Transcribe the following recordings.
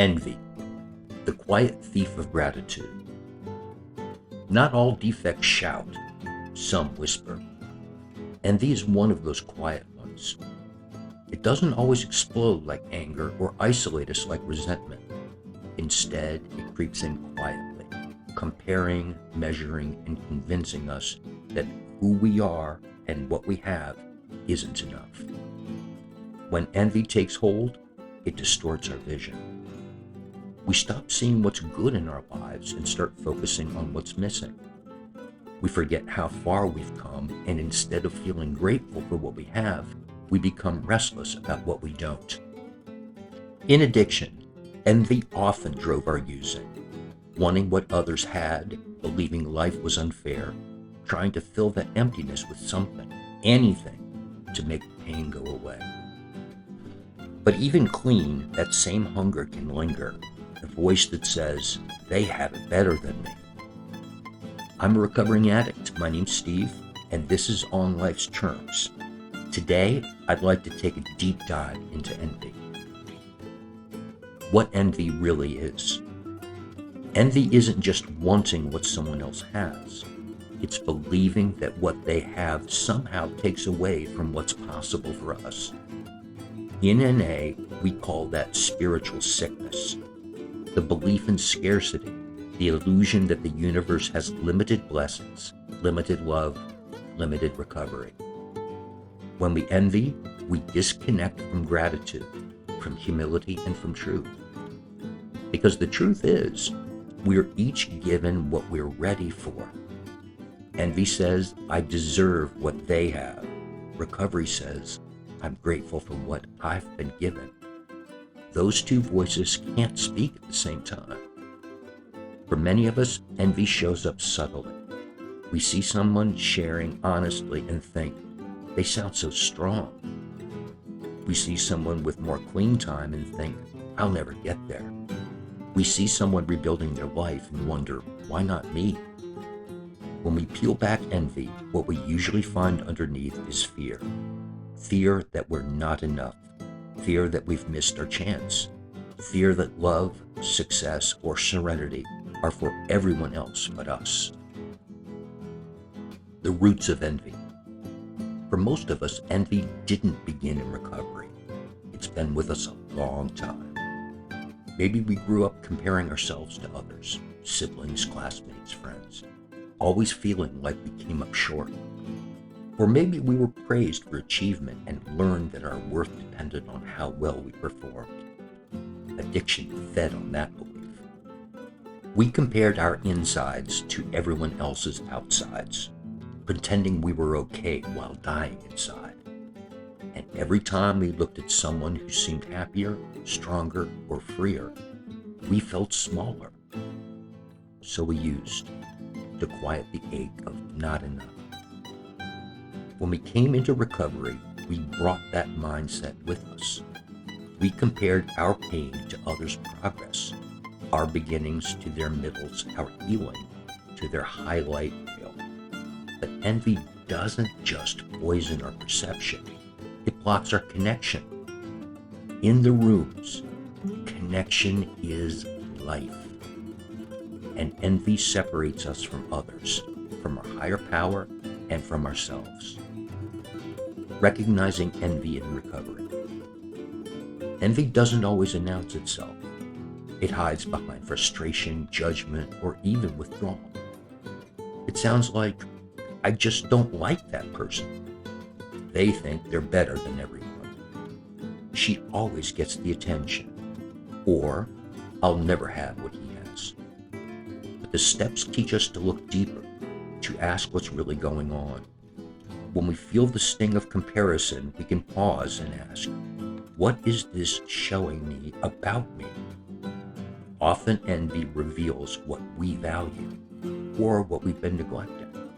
Envy, the quiet thief of gratitude. Not all defects shout, some whisper. Envy is one of those quiet ones. It doesn't always explode like anger or isolate us like resentment. Instead, it creeps in quietly, comparing, measuring, and convincing us that who we are and what we have isn't enough. When envy takes hold, it distorts our vision. We stop seeing what's good in our lives and start focusing on what's missing. We forget how far we've come, and instead of feeling grateful for what we have, we become restless about what we don't. In addiction, envy often drove our using, wanting what others had, believing life was unfair, trying to fill that emptiness with something, anything, to make the pain go away. But even clean, that same hunger can linger, the voice that says, they have it better than me. I'm a recovering addict. My name's Steve, and this is On Life's Terms. Today, I'd like to take a deep dive into envy. What envy really is. Envy isn't just wanting what someone else has. It's believing that what they have somehow takes away from what's possible for us. In NA, we call that spiritual sickness. The belief in scarcity, the illusion that the universe has limited blessings, limited love, limited recovery. When we envy, we disconnect from gratitude, from humility, and from truth. Because the truth is, we're each given what we're ready for. Envy says, I deserve what they have. Recovery says, I'm grateful for what I've been given. Those two voices can't speak at the same time. For many of us, envy shows up subtly. We see someone sharing honestly and think, they sound so strong. We see someone with more clean time and think, I'll never get there. We see someone rebuilding their life and wonder, why not me? When we peel back envy, what we usually find underneath is fear. Fear that we're not enough. Fear that we've missed our chance. Fear that love, success, or serenity are for everyone else but us. The roots of envy. For most of us, envy didn't begin in recovery. It's been with us a long time. Maybe we grew up comparing ourselves to others, siblings, classmates, friends, always feeling like we came up short. Or maybe we were praised for achievement and learned that our worth depended on how well we performed. Addiction fed on that belief. We compared our insides to everyone else's outsides, pretending we were okay while dying inside. And every time we looked at someone who seemed happier, stronger, or freer, we felt smaller. So we used to quiet the ache of not enough. When we came into recovery, we brought that mindset with us. We compared our pain to others' progress, our beginnings to their middles, our healing to their highlight reel. But envy doesn't just poison our perception, it blocks our connection. In the rooms, connection is life. And envy separates us from others, from our higher power, and from ourselves. Recognizing envy in recovery. Envy doesn't always announce itself. It hides behind frustration, judgment, or even withdrawal. It sounds like, I just don't like that person. They think they're better than everyone. She always gets the attention. Or, I'll never have what he has. But the steps teach us to look deeper, to ask what's really going on. When we feel the sting of comparison, we can pause and ask, what is this showing me about me? Often envy reveals what we value or what we've been neglecting.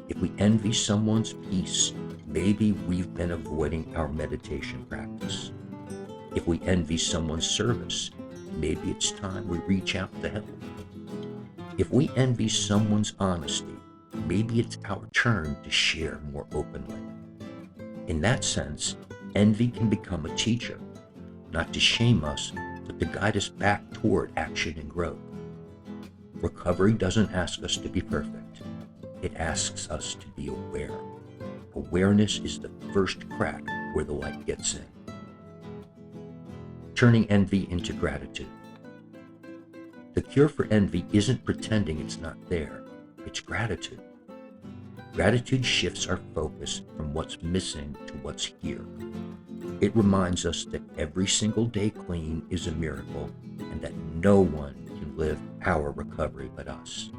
If we envy someone's peace, maybe we've been avoiding our meditation practice. If we envy someone's service, maybe it's time we reach out to help. If we envy someone's honesty, maybe it's our turn to share more openly. In that sense, envy can become a teacher, not to shame us, but to guide us back toward action and growth. Recovery doesn't ask us to be perfect. It asks us to be aware. Awareness is the first crack where the light gets in. Turning envy into gratitude. The cure for envy isn't pretending it's not there. It's gratitude. Gratitude shifts our focus from what's missing to what's here. It reminds us that every single day clean is a miracle and that no one can live our recovery but us.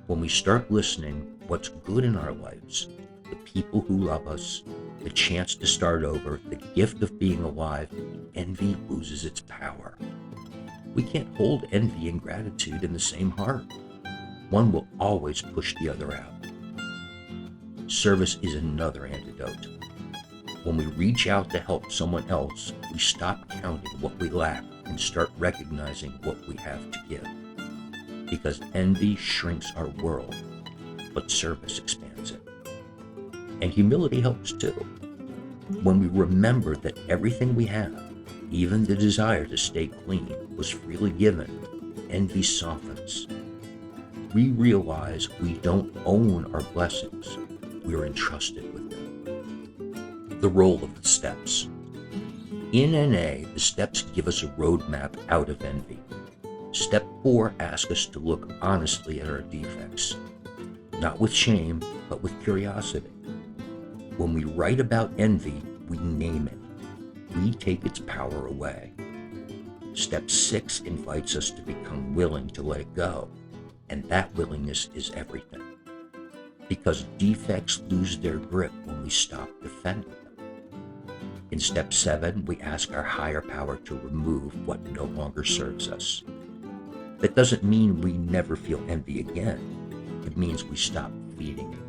When we start listening what's good in our lives, the people who love us, the chance to start over, the gift of being alive, envy loses its power. We can't hold envy and gratitude in the same heart. One will always push the other out. Service is another antidote. When we reach out to help someone else, we stop counting what we lack and start recognizing what we have to give. Because envy shrinks our world, but service expands it. And humility helps too. When we remember that everything we have, even the desire to stay clean, was freely given, envy softens. We realize we don't own our blessings. We are entrusted with them. The role of the steps. In NA, the steps give us a roadmap out of envy. Step 4 asks us to look honestly at our defects, not with shame, but with curiosity. When we write about envy, we name it. We take its power away. Step 6 invites us to become willing to let it go, and that willingness is everything. Because defects lose their grip when we stop defending them. In step 7, we ask our higher power to remove what no longer serves us. That doesn't mean we never feel envy again. It means we stop feeding it.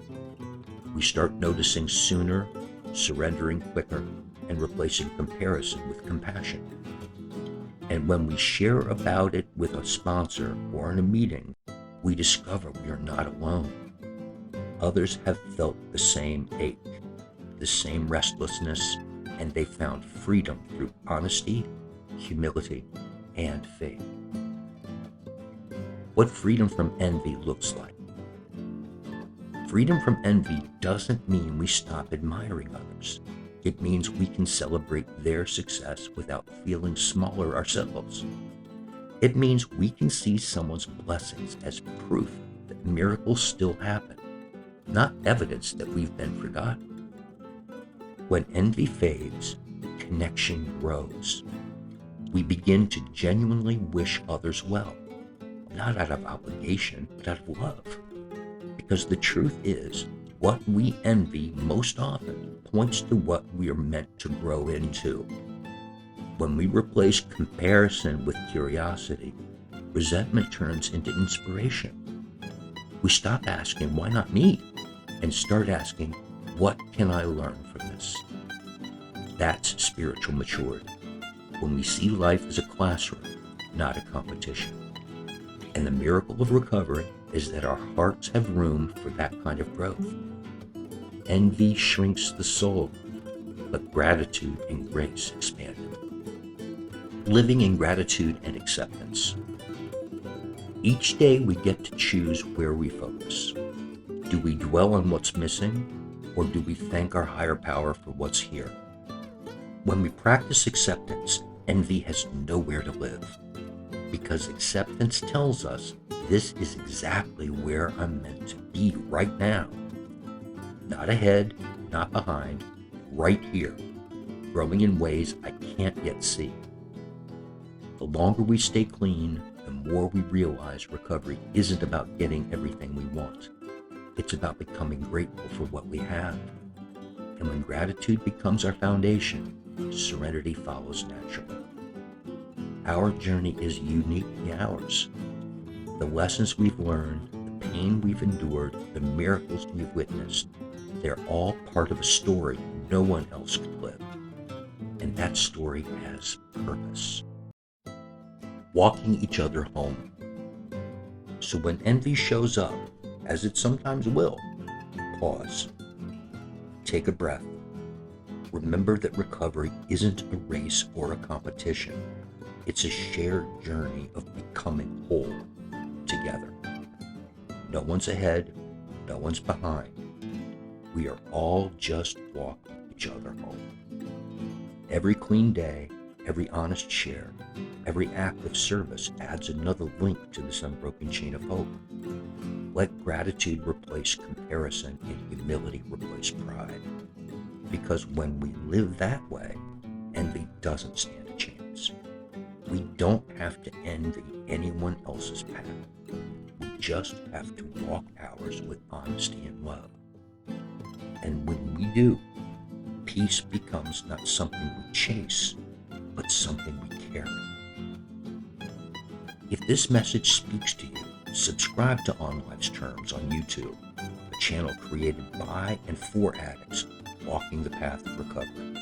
We start noticing sooner, surrendering quicker, and replacing comparison with compassion. And when we share about it with a sponsor or in a meeting, we discover we are not alone. Others have felt the same ache, the same restlessness, and they found freedom through honesty, humility, and faith. What freedom from envy looks like. Freedom from envy doesn't mean we stop admiring others. It means we can celebrate their success without feeling smaller ourselves. It means we can see someone's blessings as proof that miracles still happen, not evidence that we've been forgotten. When envy fades, connection grows. We begin to genuinely wish others well, not out of obligation, but out of love. Because the truth is, what we envy most often points to what we are meant to grow into. When we replace comparison with curiosity, resentment turns into inspiration. We stop asking, why not me? And start asking, what can I learn from this? That's spiritual maturity, when we see life as a classroom, not a competition. And the miracle of recovery is that our hearts have room for that kind of growth. Envy shrinks the soul, but gratitude and grace expand it. Living in gratitude and acceptance. Each day we get to choose where we focus. Do we dwell on what's missing, or do we thank our higher power for what's here? When we practice acceptance, envy has nowhere to live. Because acceptance tells us this is exactly where I'm meant to be right now. Not ahead, not behind, right here, growing in ways I can't yet see. The longer we stay clean, the more we realize recovery isn't about getting everything we want. It's about becoming grateful for what we have. And when gratitude becomes our foundation, serenity follows naturally. Our journey is uniquely ours. The lessons we've learned, the pain we've endured, the miracles we've witnessed, they're all part of a story no one else could live. And that story has purpose. Walking each other home. So when envy shows up, as it sometimes will, pause. Take a breath. Remember that recovery isn't a race or a competition. It's a shared journey of becoming whole together. No one's ahead, no one's behind. We are all just walking each other home. Every clean day, every honest share, every act of service adds another link to this unbroken chain of hope. Let gratitude replace comparison and humility replace pride. Because when we live that way, envy doesn't stand a chance. We don't have to envy anyone else's path. We just have to walk ours with honesty and love. And when we do, peace becomes not something we chase, but something we carry. If this message speaks to you, subscribe to On Life's Terms on YouTube, a channel created by and for addicts walking the path of recovery.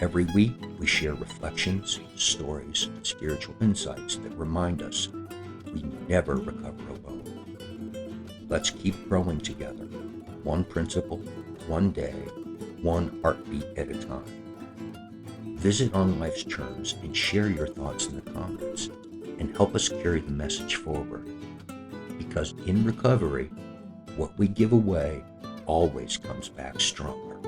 Every week, we share reflections, stories, and spiritual insights that remind us we never recover alone. Let's keep growing together, one principle, one day, one heartbeat at a time. Visit On Life's Terms and share your thoughts in the comments and help us carry the message forward. Because in recovery, what we give away always comes back stronger.